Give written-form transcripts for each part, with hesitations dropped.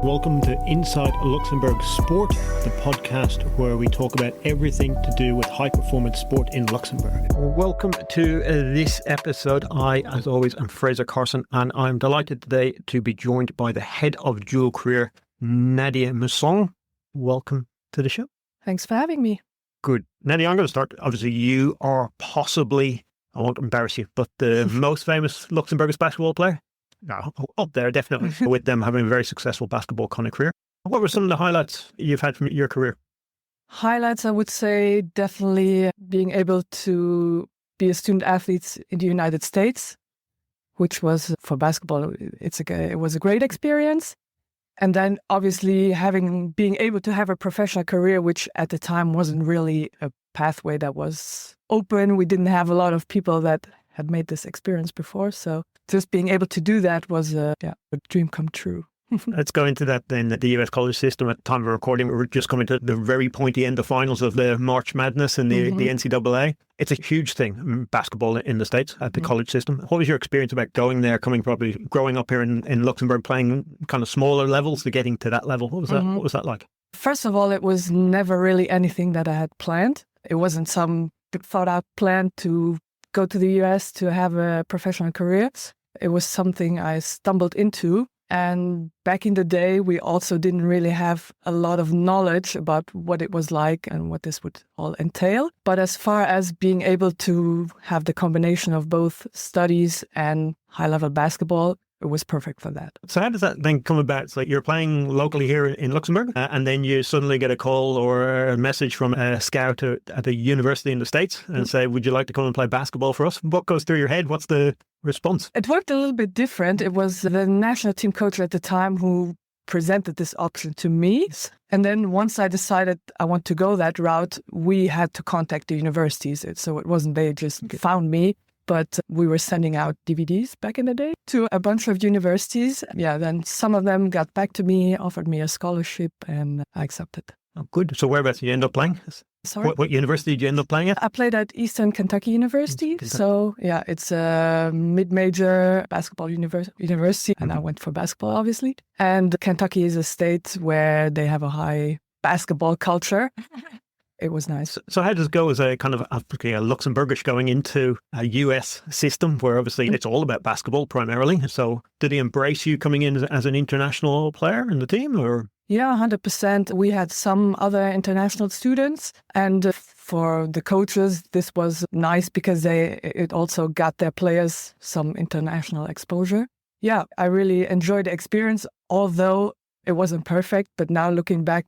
Welcome to Inside Luxembourg Sport, the podcast where we talk about everything to do with high-performance sport in Luxembourg. Welcome to this episode. I, as always, am Fraser Carson, and I'm delighted today to be joined by the head of dual career, Nadia Mossong. Welcome to the show. Thanks for having me. Good. Nadia, I'm going to start. Obviously, you are possibly, I won't embarrass you, but the most famous Luxembourgish basketball player. No, up there, definitely, with them having a very successful basketball kind of career. What were some of the highlights you've had from your career? Highlights, I would say, definitely being able to be a student athlete in the United States, which was, for basketball, it was a great experience. And then, obviously, being able to have a professional career, which at the time wasn't really a pathway that was open. We didn't have a lot of people that had made this experience before. So just being able to do that was a dream come true. Let's go into that then. The US college system, at the time of recording, we're just coming to the very pointy end of finals of the March Madness and the NCAA. It's a huge thing, basketball in the States at the college system. What was your experience about going there, growing up here in Luxembourg, playing kind of smaller levels to getting to that level? What was that? What was that like? First of all, it was never really anything that I had planned. It wasn't some thought out plan to go to the US to have a professional career. It was something I stumbled into. And back in the day, we also didn't really have a lot of knowledge about what it was like and what this would all entail. But as far as being able to have the combination of both studies and high-level basketball, it was perfect for that. So how does that then come about? It's like you're playing locally here in Luxembourg, and then you suddenly get a call or a message from a scout at a university in the States and say, would you like to come and play basketball for us? What goes through your head? What's the response? It worked a little bit different. It was the national team coach at the time who presented this option to me. And then once I decided I want to go that route, we had to contact the universities. So it wasn't they just found me. But we were sending out DVDs back in the day to a bunch of universities. Yeah, then some of them got back to me, offered me a scholarship, and I accepted. Oh, good. So whereabouts did you end up playing? Sorry? What university did you end up playing at? I played at Eastern Kentucky University. So, yeah, it's a mid-major basketball university. And I went for basketball, obviously. And Kentucky is a state where they have a high basketball culture. It was nice. So how does it go as a kind of a Luxembourgish going into a US system where obviously it's all about basketball primarily? So did he embrace you coming in as an international player in the team, or? Yeah, 100%. We had some other international students, and for the coaches, this was nice because it also got their players some international exposure. Yeah, I really enjoyed the experience, although it wasn't perfect, but now looking back,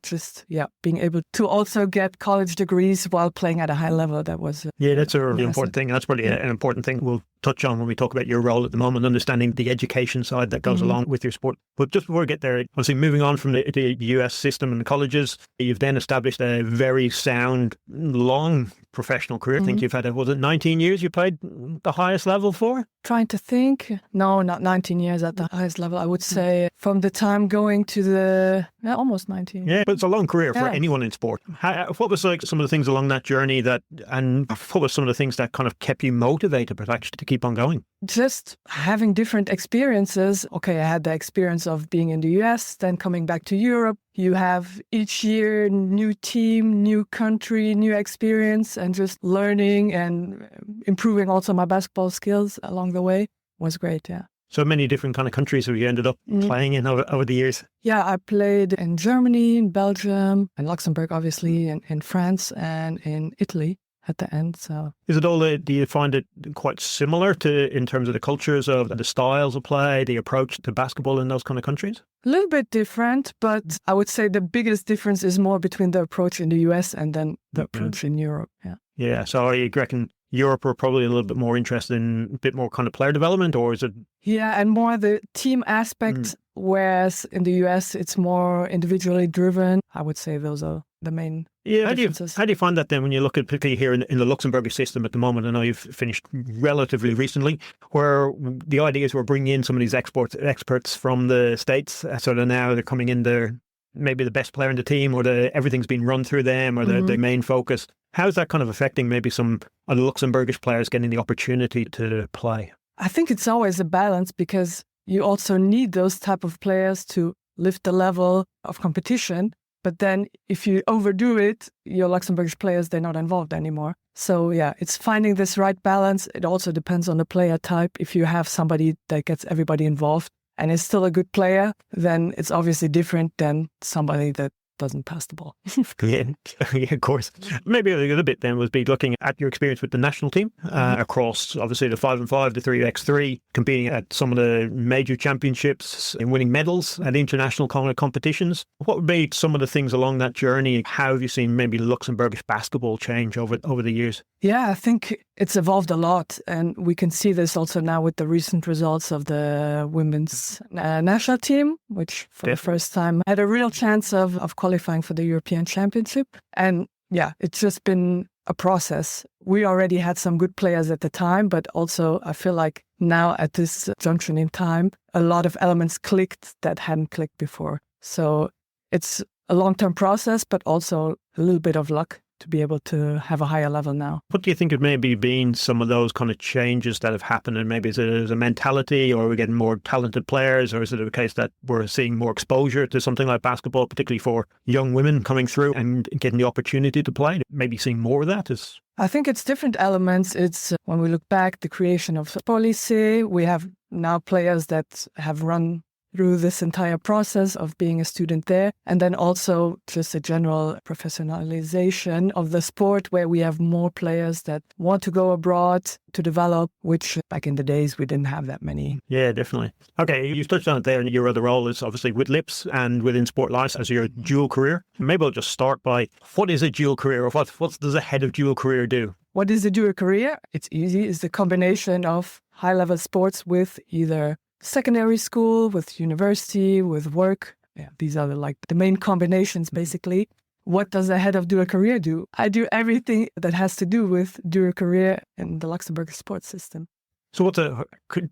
being able to also get college degrees while playing at a high level, that was that's a really important thing. That's probably an important thing we'll touch on when we talk about your role at the moment, understanding the education side that goes along with your sport. But just before we get there, obviously moving on from the US system and the colleges, you've then established a very sound, long professional career. I think you've had, 19 years you played the highest level for? Trying to think. No, not 19 years at the highest level. I would say from the time going to almost 19. Yeah, but it's a long career for anyone in sport. What was like some of the things along that journey and what were some of the things that kind of kept you motivated, but actually to keep on going? Just having different experiences. Okay, I had the experience of being in the US, then coming back to Europe. You have each year new team, new country, new experience, and just learning and improving also my basketball skills along the way was great, yeah. So many different kind of countries have you ended up playing in over the years? Yeah, I played in Germany, in Belgium, in Luxembourg, obviously, in France and in Italy at the end. So, is it all? Do you find it quite similar in terms of the cultures of the styles of play, the approach to basketball in those kind of countries? A little bit different, but I would say the biggest difference is more between the approach in the US and then the approach in Europe. Yeah. Yeah. So you reckon Europe are probably a little bit more interested in a bit more kind of player development, or is it? Yeah, and more the team aspect, whereas in the US it's more individually driven. I would say those are the main differences. How do you find that then when you look at particularly here in the Luxembourgish system at the moment? I know you've finished relatively recently, where the idea is we're bringing in some of these experts from the States, so that now they're coming in there. Maybe the best player in the team, or everything's been run through them, or the main focus. How is that kind of affecting maybe some of the Luxembourgish players getting the opportunity to play? I think it's always a balance because you also need those type of players to lift the level of competition. But then if you overdo it, your Luxembourgish players, they're not involved anymore. So yeah, it's finding this right balance. It also depends on the player type. If you have somebody that gets everybody involved and is still a good player, then it's obviously different than somebody that doesn't pass the ball. Yeah, yeah, of course. Maybe a little bit then would be looking at your experience with the national team across obviously the 5-on-5, the 3x3, competing at some of the major championships and winning medals at international kind of competitions. What would be some of the things along that journey? How have you seen maybe Luxembourgish basketball change over the years? Yeah, I think it's evolved a lot. And we can see this also now with the recent results of the women's national team, which for the first time had a real chance of qualifying for the European Championship. And yeah, it's just been a process. We already had some good players at the time, but also I feel like now at this junction in time, a lot of elements clicked that hadn't clicked before. So it's a long-term process, but also a little bit of luck to be able to have a higher level now. What do you think have maybe been some of those kind of changes that have happened? And maybe is it a mentality, or are we getting more talented players, or is it a case that we're seeing more exposure to something like basketball, particularly for young women coming through and getting the opportunity to play? Maybe seeing more of that is... I think it's different elements. It's when we look back, the creation of Sport Lycée, we have now players that have run through this entire process of being a student there. And then also just a general professionalization of the sport, where we have more players that want to go abroad to develop, which back in the days we didn't have that many. Yeah, definitely. Okay, you touched on it there, and your other role is obviously with LIPS and within Sport Lycée as your dual career. Maybe I'll just start by, what is a dual career, or what does a head of dual career do? What is a dual career? It's easy. It's the combination of high-level sports with either secondary school, with university, with work. Yeah, these are the main combinations, basically. What does a head of dual career do? I do everything that has to do with dual career in the Luxembourg sports system. So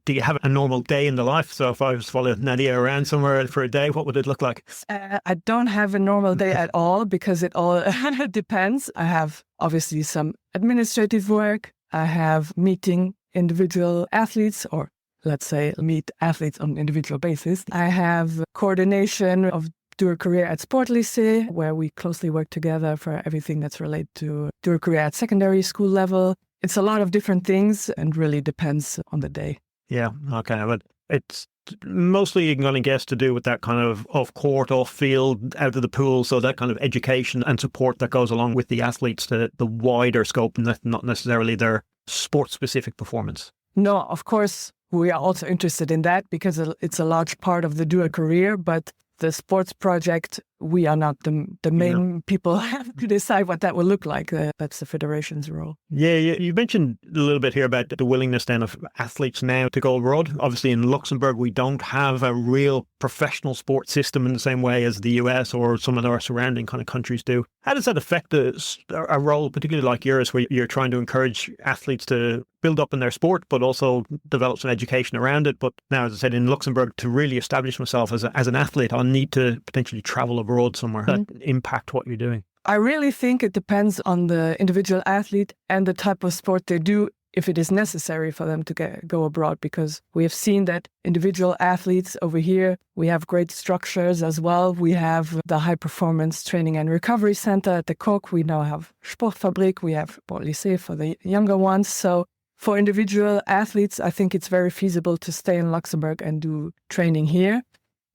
do you have a normal day in the life? So if I was following Nadia around somewhere for a day, what would it look like? I don't have a normal day at all, because it all depends. I have obviously some administrative work. I have meeting individual athletes, or let's say meet athletes on an individual basis. I have coordination of dual career at Sport Lycée, where we closely work together for everything that's related to dual career at secondary school level. It's a lot of different things and really depends on the day. Yeah, okay. But it's mostly, going to guess, to do with that kind of off-court, off-field, out of the pool, so that kind of education and support that goes along with the athletes, the wider scope, not necessarily their sport-specific performance. No, of course, we are also interested in that because it's a large part of the dual career, but the sports project, we are not the main people to decide what that will look like. That's the federation's role. Yeah, you mentioned a little bit here about the willingness then of athletes now to go abroad. Obviously in Luxembourg, we don't have a real professional sports system in the same way as the US or some of our surrounding kind of countries do. How does that affect a role, particularly like yours, where you're trying to encourage athletes to build up in their sport, but also develop some education around it? But now, as I said, in Luxembourg, to really establish myself as an athlete, I'll need to potentially travel abroad somewhere. That impact what you're doing? I really think it depends on the individual athlete and the type of sport they do, if it is necessary for them to go abroad, because we have seen that individual athletes over here, we have great structures as well. We have the High Performance Training and Recovery Center at the Kok. We now have Sportfabrik. We have Sport Lycée for the younger ones. So for individual athletes, I think it's very feasible to stay in Luxembourg and do training here.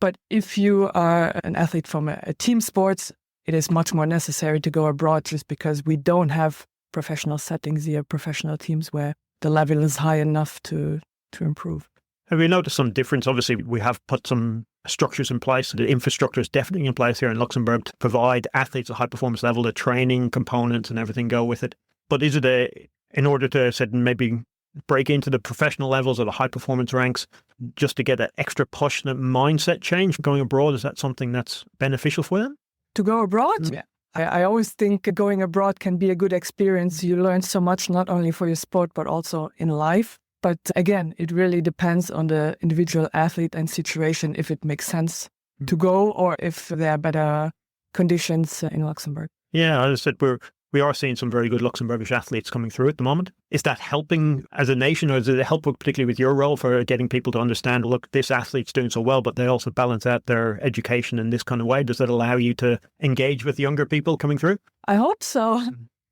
But if you are an athlete from a team sports, it is much more necessary to go abroad, just because we don't have professional settings here, professional teams where the level is high enough to improve. Have you noticed some difference? Obviously, we have put some structures in place. The infrastructure is definitely in place here in Luxembourg to provide athletes a high performance level, the training components and everything go with it. But is it in order to maybe break into the professional levels or the high performance ranks, just to get that extra push and mindset change going abroad? Is that something that's beneficial for them? To go abroad? Yeah. I always think going abroad can be a good experience. You learn so much, not only for your sport, but also in life. But again, it really depends on the individual athlete and situation, if it makes sense to go or if there are better conditions in Luxembourg. Yeah, as I said, we're we are seeing some very good Luxembourgish athletes coming through at the moment. Is that helping as a nation, or is it helpful particularly with your role for getting people to understand, look, this athlete's doing so well, but they also balance out their education in this kind of way? Does that allow you to engage with younger people coming through? I hope so.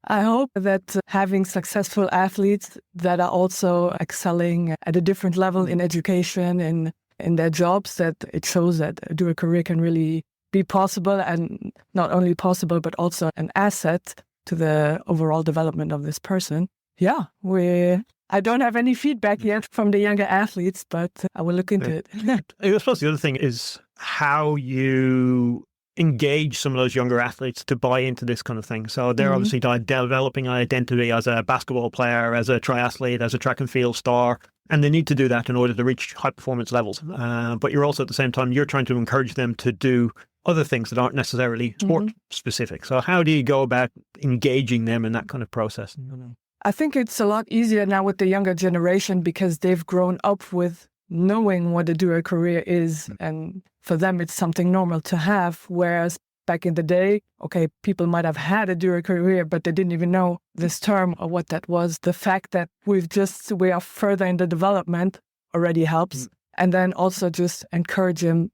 I hope that having successful athletes that are also excelling at a different level in education and in their jobs, that it shows that a dual career can really be possible, and not only possible, but also an asset to the overall development of this person. Yeah, I don't have any feedback yet from the younger athletes, but I will look into it. I suppose the other thing is how you engage some of those younger athletes to buy into this kind of thing. So they're obviously developing an identity as a basketball player, as a triathlete, as a track and field star, and they need to do that in order to reach high performance levels. But you're also at the same time, you're trying to encourage them to do other things that aren't necessarily sport specific. So how do you go about engaging them in that kind of process? I think it's a lot easier now with the younger generation because they've grown up with knowing what a dual career is. And for them, it's something normal to have. Whereas back in the day, okay, people might have had a dual career, but they didn't even know this term or what that was. The fact that we are further in the development already helps. And then also just encourage them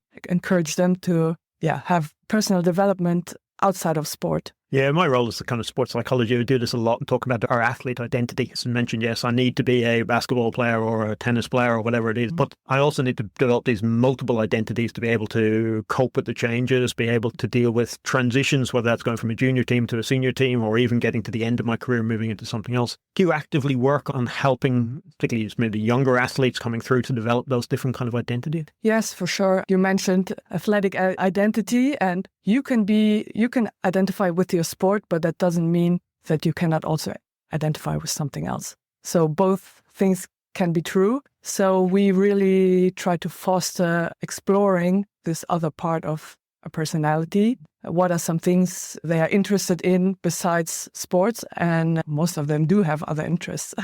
to have personal development outside of sport. Yeah, my role as the kind of sports psychology, we do this a lot and talk about our athlete identity. As I mentioned, yes, I need to be a basketball player or a tennis player or whatever it is, but I also need to develop these multiple identities to be able to cope with the changes, be able to deal with transitions, whether that's going from a junior team to a senior team or even getting to the end of my career, moving into something else. Do you actively work on helping, particularly maybe younger athletes coming through, to develop those different kind of identities? Yes, for sure. You mentioned athletic identity, and you can identify with your sport, but that doesn't mean that you cannot also identify with something else. So both things can be true. So we really try to foster exploring this other part of a personality. What are some things they are interested in besides sports? And most of them do have other interests.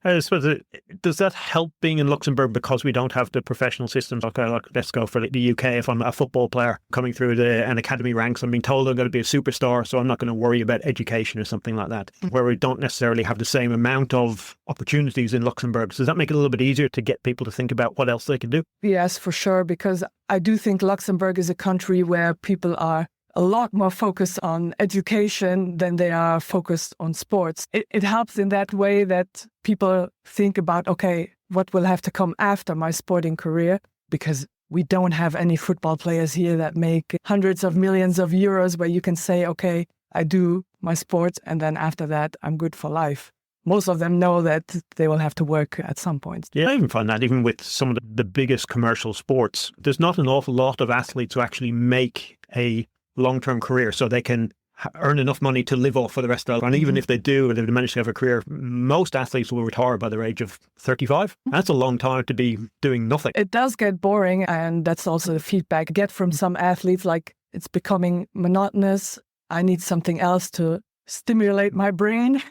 I suppose, does that help being in Luxembourg because we don't have the professional systems? Okay, look, let's go for the UK. If I'm a football player coming through an academy ranks, I'm being told I'm going to be a superstar, so I'm not going to worry about education or something like that, where we don't necessarily have the same amount of opportunities in Luxembourg. Does that make it a little bit easier to get people to think about what else they can do? Yes, for sure, because I do think Luxembourg is a country where people are a lot more focused on education than they are focused on sports. It helps in that way that people think about, okay, what will have to come after my sporting career? Because we don't have any football players here that make hundreds of millions of euros where you can say, okay, I do my sport and then after that, I'm good for life. Most of them know that they will have to work at some point. Yeah, I even find that even with some of the biggest commercial sports, there's not an awful lot of athletes who actually make a long-term career so they can earn enough money to live off for the rest of their life. And even if they do, and they manage to have a career, most athletes will retire by their age of 35. That's a long time to be doing nothing. It does get boring, and that's also the feedback I get from some athletes, like it's becoming monotonous. I need something else to stimulate my brain.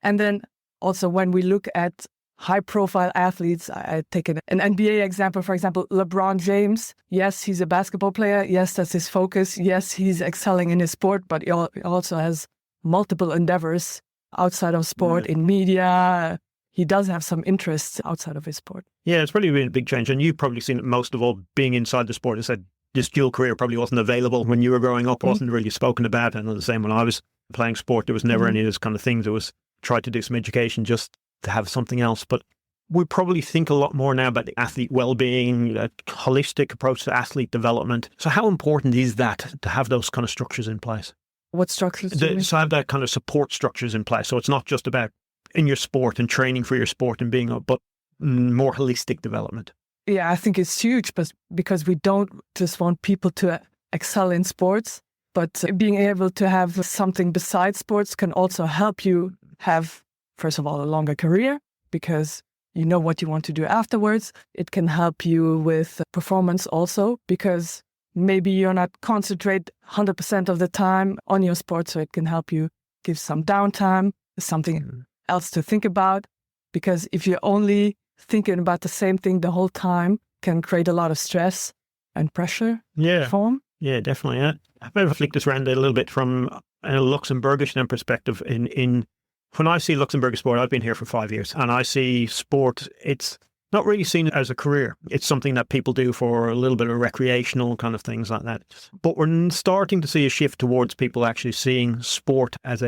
And then also when we look at high-profile athletes, I take an NBA example, for example, LeBron James. Yes, he's a basketball player. Yes, that's his focus. Yes, he's excelling in his sport, but he also has multiple endeavors outside of sport, in media. He does have some interests outside of his sport. Yeah, it's probably been a big change. And you've probably seen it most of all being inside the sport. I said this dual career probably wasn't available when you were growing up, wasn't really spoken about. And the same when I was playing sport, there was never any of this kind of things. There was try to do some education just to have something else. But we probably think a lot more now about the athlete well-being, a holistic approach to athlete development. So how important is that to have those kind of structures in place? What structures do you mean? So have that kind of support structures in place. So it's not just about in your sport and training for your sport and being, but more holistic development. Yeah, I think it's huge, but because we don't just want people to excel in sports, but being able to have something besides sports can also help you have, first of all, a longer career because you know what you want to do afterwards. It can help you with performance also because maybe you're not concentrate 100% of the time on your sport, so it can help you give some downtime, something else to think about. Because if you're only thinking about the same thing the whole time, can create a lot of stress and pressure. Yeah. Perform. Yeah, definitely. Yeah. I've ever flicked this around a little bit from a Luxembourgish then perspective, when I see Luxembourg Sport, I've been here for 5 years, and I see sport, it's not really seen as a career. It's something that people do for a little bit of recreational kind of things like that. But we're starting to see a shift towards people actually seeing sport as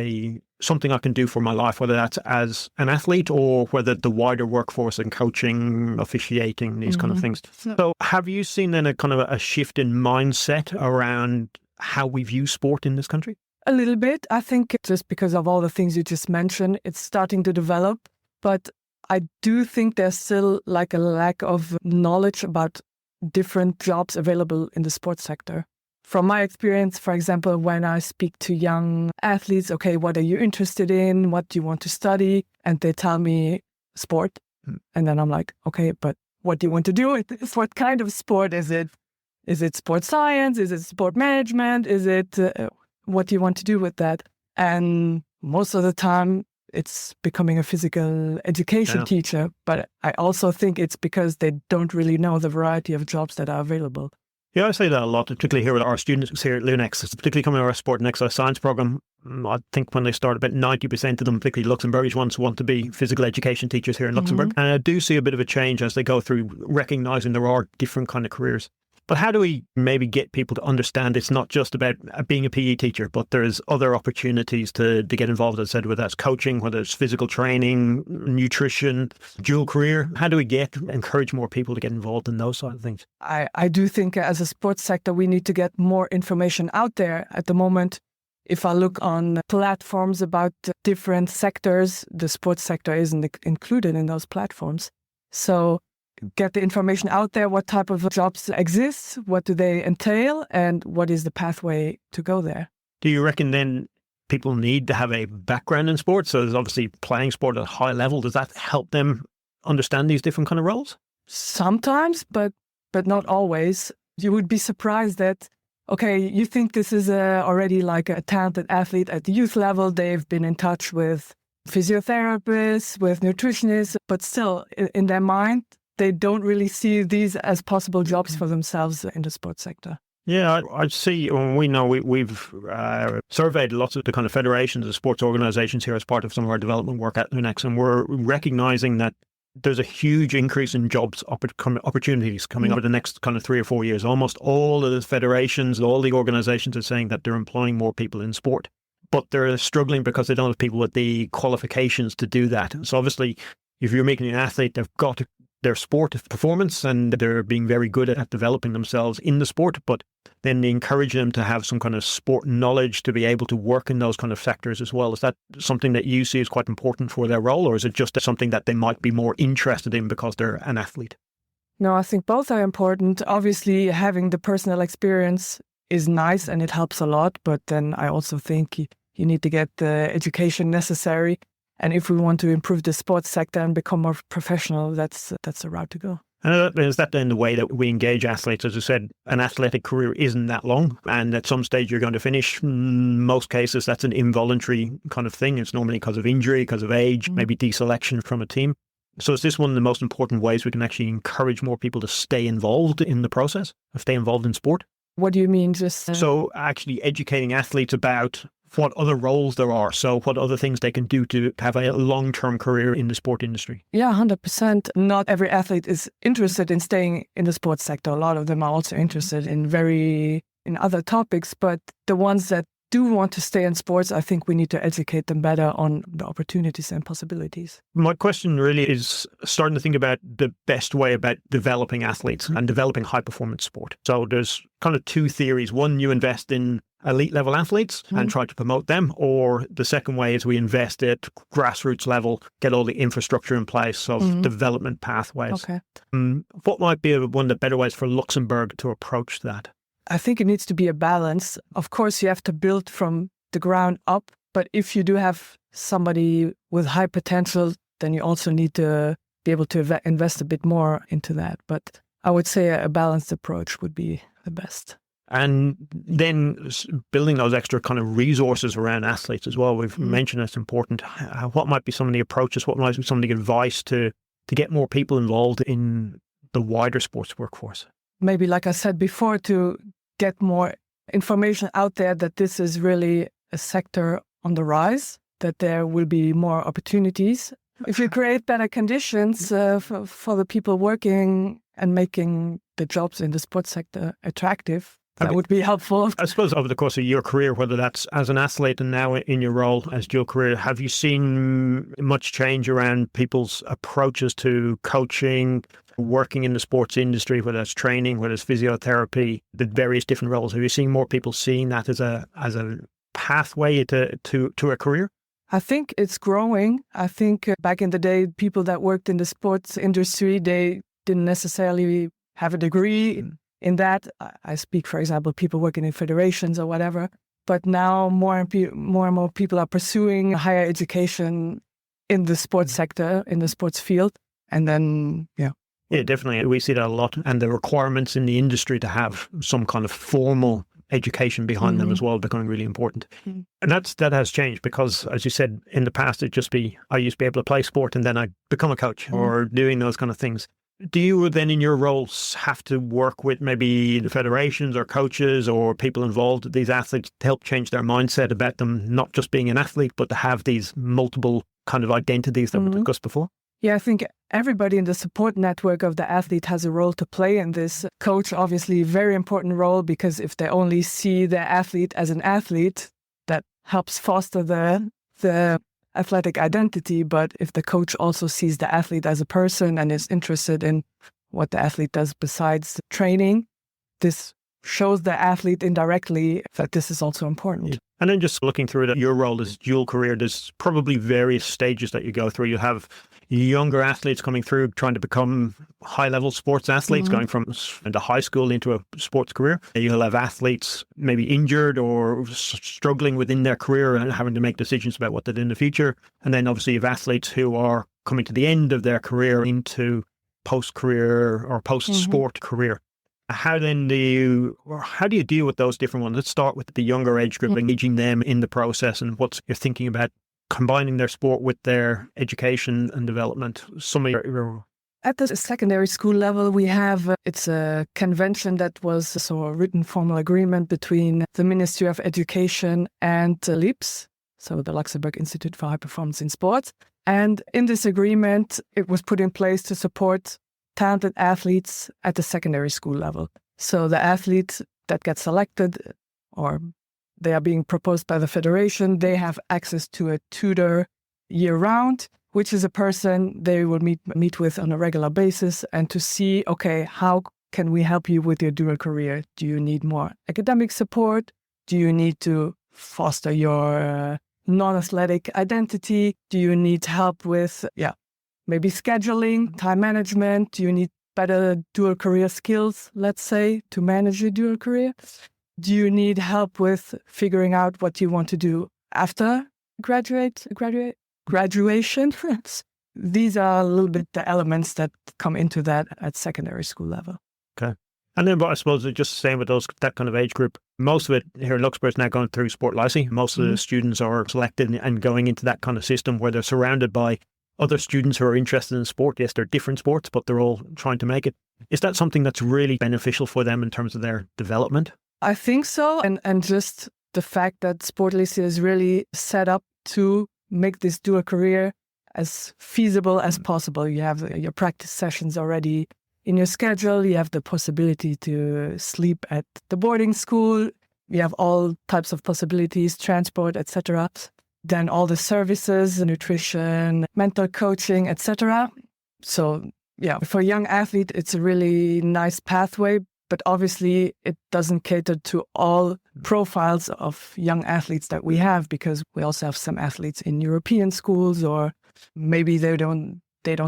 something I can do for my life, whether that's as an athlete or whether the wider workforce and coaching, officiating, these kind of things. So have you seen then a kind of a shift in mindset around how we view sport in this country? A little bit. I think just because of all the things you just mentioned, it's starting to develop. But I do think there's still like a lack of knowledge about different jobs available in the sports sector. From my experience, for example, when I speak to young athletes, okay, what are you interested in? What do you want to study? And they tell me sport. And then I'm like, okay, but what do you want to do with this? What kind of sport is it? Is it sports science? Is it sport management? Is it, what do you want to do with that? And most of the time, it's becoming a physical education teacher, but I also think it's because they don't really know the variety of jobs that are available. Yeah, I say that a lot, particularly here with our students here at LUNEX, particularly coming to our sport and exercise science program. I think when they start, about 90% of them, particularly Luxembourgish ones, want to be physical education teachers here in Luxembourg. And I do see a bit of a change as they go through recognising there are different kind of careers. But how do we maybe get people to understand it's not just about being a PE teacher, but there's other opportunities to get involved, as I said, whether that's coaching, whether it's physical training, nutrition, dual career. How do we encourage more people to get involved in those sort of things? I do think as a sports sector, we need to get more information out there. At the moment, if I look on platforms about different sectors, the sports sector isn't included in those platforms. So get the information out there, what type of jobs exist, what do they entail, and what is the pathway to go there. Do you reckon then people need to have a background in sports? So there's obviously playing sport at a high level. Does that help them understand these different kind of roles? Sometimes, but not always. You would be surprised that, okay, you think this is already like a talented athlete at the youth level. They've been in touch with physiotherapists, with nutritionists, but still in their mind, they don't really see these as possible jobs for themselves in the sports sector. Yeah, I see. We know we've surveyed lots of the kind of federations of sports organisations here as part of some of our development work at LUNEX, and we're recognising that there's a huge increase in jobs opportunities coming over the next kind of 3 or 4 years. Almost all of the federations, all the organisations are saying that they're employing more people in sport, but they're struggling because they don't have people with the qualifications to do that. So obviously, if you're making an athlete, they've got their sport performance and they're being very good at developing themselves in the sport, but then they encourage them to have some kind of sport knowledge to be able to work in those kind of sectors as well. Is that something that you see as quite important for their role, or is it just something that they might be more interested in because they're an athlete? No, I think both are important. Obviously, having the personal experience is nice and it helps a lot, but then I also think you need to get the education necessary. And if we want to improve the sports sector and become more professional, that's the route to go. And is that then the way that we engage athletes? As I said, an athletic career isn't that long, and at some stage you're going to finish. In most cases, that's an involuntary kind of thing. It's normally because of injury, because of age, maybe deselection from a team. So is this one of the most important ways we can actually encourage more people to stay involved in the process, stay involved in sport? What do you mean? So actually educating athletes about what other roles there are, so what other things they can do to have a long-term career in the sport industry. Yeah, 100%. Not every athlete is interested in staying in the sports sector. A lot of them are also interested in other topics, but the ones that do want to stay in sports, I think we need to educate them better on the opportunities and possibilities. My question really is starting to think about the best way about developing athletes and developing high-performance sport. So there's kind of two theories. One, you invest in elite level athletes and try to promote them, or the second way is we invest at grassroots level, get all the infrastructure in place of development pathways. Okay. What might be one of the better ways for Luxembourg to approach that? I think it needs to be a balance. Of course, you have to build from the ground up, but if you do have somebody with high potential, then you also need to be able to invest a bit more into that. But I would say a balanced approach would be the best. And then building those extra kind of resources around athletes as well. We've mentioned it's important. What might be some of the approaches? What might be some of the advice to get more people involved in the wider sports workforce? Maybe, like I said before, to get more information out there that this is really a sector on the rise, that there will be more opportunities. If you create better conditions for the people working and making the jobs in the sports sector attractive, that would be helpful. I suppose over the course of your career, whether that's as an athlete and now in your role as dual career, have you seen much change around people's approaches to coaching, working in the sports industry, whether it's training, whether it's physiotherapy, the various different roles? Have you seen more people seeing that as a pathway to a career? I think it's growing. I think back in the day, people that worked in the sports industry, they didn't necessarily have a degree in that. I speak, for example, people working in federations or whatever. But now more and more people are pursuing higher education in the sports sector, in the sports field. And then, yeah. Yeah, definitely. We see that a lot. And the requirements in the industry to have some kind of formal education behind them as well becoming really important. And that has changed because, as you said, in the past, it'd just be, I used to be able to play sport and then I'd become a coach or doing those kind of things. Do you then in your roles have to work with maybe the federations or coaches or people involved, these athletes, to help change their mindset about them not just being an athlete, but to have these multiple kind of identities that we discussed before? Yeah, I think everybody in the support network of the athlete has a role to play in this. Coach, obviously, very important role, because if they only see the athlete as an athlete, that helps foster the athletic identity. But if the coach also sees the athlete as a person and is interested in what the athlete does besides training, this shows the athlete indirectly that this is also important. Yeah. And then just looking through your role as dual career, there's probably various stages that you go through. You have younger athletes coming through trying to become high-level sports athletes, going from into high school into a sports career. You'll have athletes maybe injured or struggling within their career and having to make decisions about what they do in the future. And then obviously you have athletes who are coming to the end of their career into post-career or post-sport career. How do you deal with those different ones? Let's start with the younger age group, engaging them in the process and what you're thinking about combining their sport with their education and development. At the secondary school level, we have, it's a convention that was a written formal agreement between the Ministry of Education and LIPS, so the Luxembourg Institute for High Performance in Sports. And in this agreement, it was put in place to support talented athletes at the secondary school level. So the athletes that get selected or they are being proposed by the federation, they have access to a tutor year-round, which is a person they will meet with on a regular basis, and to see, okay, how can we help you with your dual career? Do you need more academic support? Do you need to foster your non-athletic identity? Do you need help with, maybe scheduling, time management? Do you need better dual career skills, let's say, to manage your dual career? Do you need help with figuring out what you want to do after graduation? These are a little bit the elements that come into that at secondary school level. Okay. And then I suppose just the same with that kind of age group. Most of it here in Luxembourg is now going through Sport Lycée. Most of the students are selected and going into that kind of system where they're surrounded by other students who are interested in sport. Yes, they're different sports, but they're all trying to make it. Is that something that's really beneficial for them in terms of their development? I think so. And just the fact that Sport Lycée is really set up to make this dual career as feasible as possible. You have your practice sessions already in your schedule. You have the possibility to sleep at the boarding school. You have all types of possibilities, transport, etc. Then all the services, nutrition, mental coaching, etc. So for a young athlete, it's a really nice pathway. But obviously, it doesn't cater to all profiles of young athletes that we have, because we also have some athletes in European schools, or maybe they don't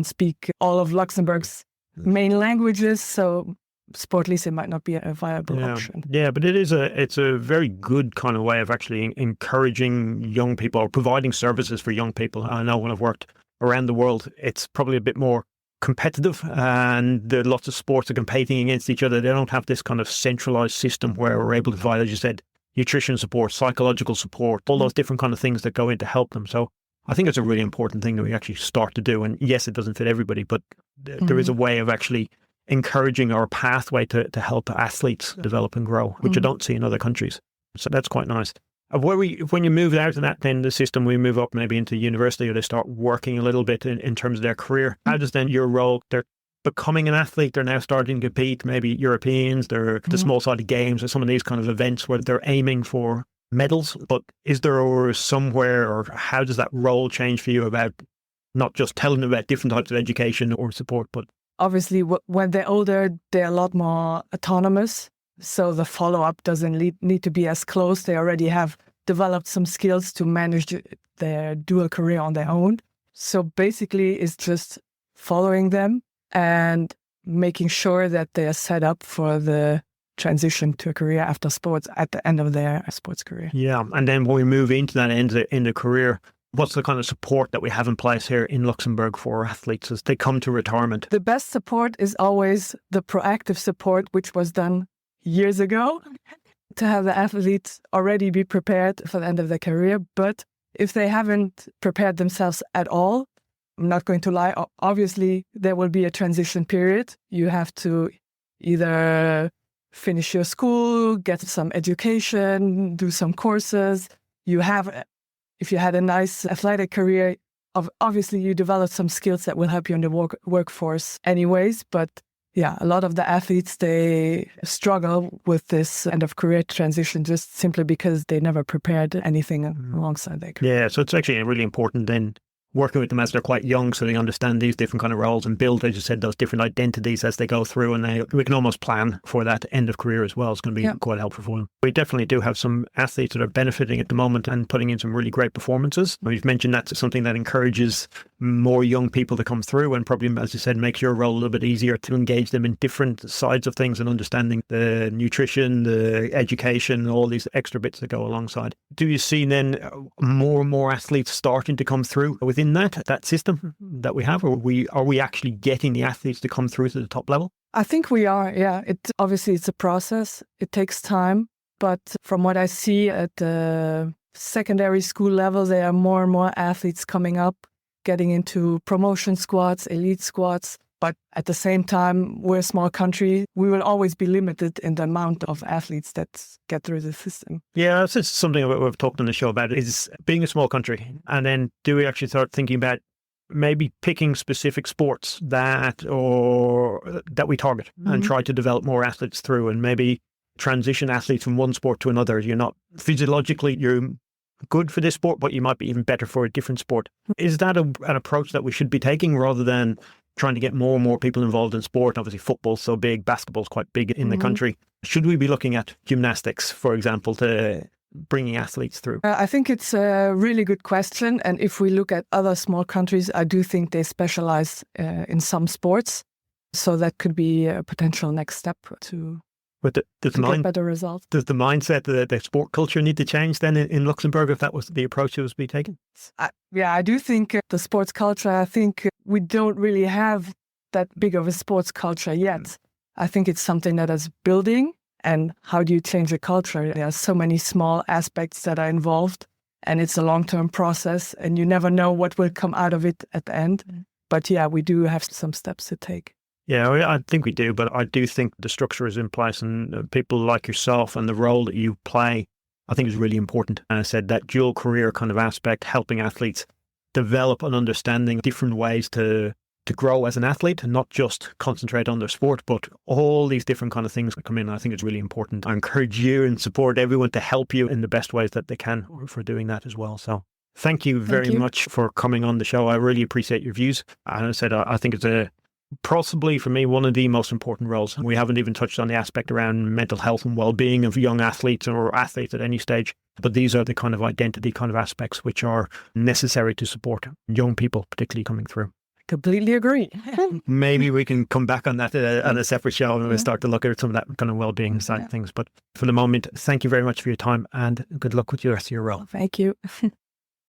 speak all of Luxembourg's main languages. So Sport Lycée might not be a viable option. Yeah, but it's a very good kind of way of actually encouraging young people or providing services for young people. I know when I've worked around the world, it's probably a bit more competitive, and there are lots of sports are competing against each other. They don't have this kind of centralized system where we're able to provide, as you said, nutrition support, psychological support, all those different kind of things that go in to help them. So I think it's a really important thing that we actually start to do. And yes, it doesn't fit everybody, but there is a way of actually encouraging our pathway to help athletes develop and grow, which I don't see in other countries. So that's quite nice. When you move out of that, then the system, we move up maybe into university, or they start working a little bit in terms of their career. How does then your role, they're becoming an athlete, they're now starting to compete, maybe Europeans, they're the small-sided games or some of these kind of events where they're aiming for medals. But is there somewhere, or how does that role change for you about not just telling them about different types of education or support, but obviously when they're older, they're a lot more autonomous. So the follow-up doesn't need to be as close. They already have developed some skills to manage their dual career on their own. So basically, it's just following them and making sure that they are set up for the transition to a career after sports at the end of their sports career. Yeah, and then when we move into that end of the career, what's the kind of support that we have in place here in Luxembourg for athletes as they come to retirement? The best support is always the proactive support, which was done years ago, to have the athletes already be prepared for the end of their career. But if they haven't prepared themselves at all, I'm not going to lie, obviously there will be a transition period. You have to either finish your school, get some education, do some courses. If you had a nice athletic career, obviously you develop some skills that will help you in the workforce anyways. But yeah, a lot of the athletes, they struggle with this end of career transition just simply because they never prepared anything alongside their career. Yeah, so it's actually really important then working with them as they're quite young, so they understand these different kind of roles and build, as you said, those different identities as they go through, and we can almost plan for that end of career as well. It's going to be quite helpful for them. We definitely do have some athletes that are benefiting at the moment and putting in some really great performances. We've mentioned that's something that encourages more young people to come through, and probably, as you said, makes your role a little bit easier to engage them in different sides of things and understanding the nutrition, the education, all these extra bits that go alongside. Do you see then more and more athletes starting to come through within that system that we have, or are we actually getting the athletes to come through to the top level? I think we are, yeah. Obviously it's a process. It takes time. But from what I see at the secondary school level, there are more and more athletes coming up, getting into promotion squads, elite squads. But at the same time, we're a small country. We will always be limited in the amount of athletes that get through the system. Yeah, that's just something we've talked on the show about, is being a small country. And then do we actually start thinking about maybe picking specific sports that we target and try to develop more athletes through, and maybe transition athletes from one sport to another? You're not physiologically, you're good for this sport, but you might be even better for a different sport. Is that an approach that we should be taking, rather than trying to get more and more people involved in sport? Obviously, football's so big, basketball's quite big in the country. Should we be looking at gymnastics, for example, to bringing athletes through? I think it's a really good question. And if we look at other small countries, I do think they specialize in some sports. So that could be a potential next step to get better results. Does the mindset, the sport culture need to change then in Luxembourg, if that was the approach that was to be taken? I do think the sports culture, I think we don't really have that big of a sports culture yet. I think it's something that is building. And how do you change a culture? There are so many small aspects that are involved, and it's a long-term process, and you never know what will come out of it at the end. But yeah, we do have some steps to take. Yeah, I think we do, but I do think the structure is in place, and people like yourself and the role that you play, I think is really important. And I said that dual career kind of aspect, helping athletes develop an understanding of different ways to grow as an athlete, and not just concentrate on their sport, but all these different kind of things that come in. I think it's really important. I encourage you and support everyone to help you in the best ways that they can for doing that as well. So thank you very much for coming on the show. I really appreciate your views. And I said, I think it's possibly for me one of the most important roles. We haven't even touched on the aspect around mental health and well-being of young athletes or athletes at any stage. But these are the kind of identity kind of aspects which are necessary to support young people, particularly coming through. Completely agree. Maybe we can come back on that on a separate show, and we'll start to look at some of that kind of well-being side of things. But for the moment, thank you very much for your time, and good luck with the rest of your role. Thank you.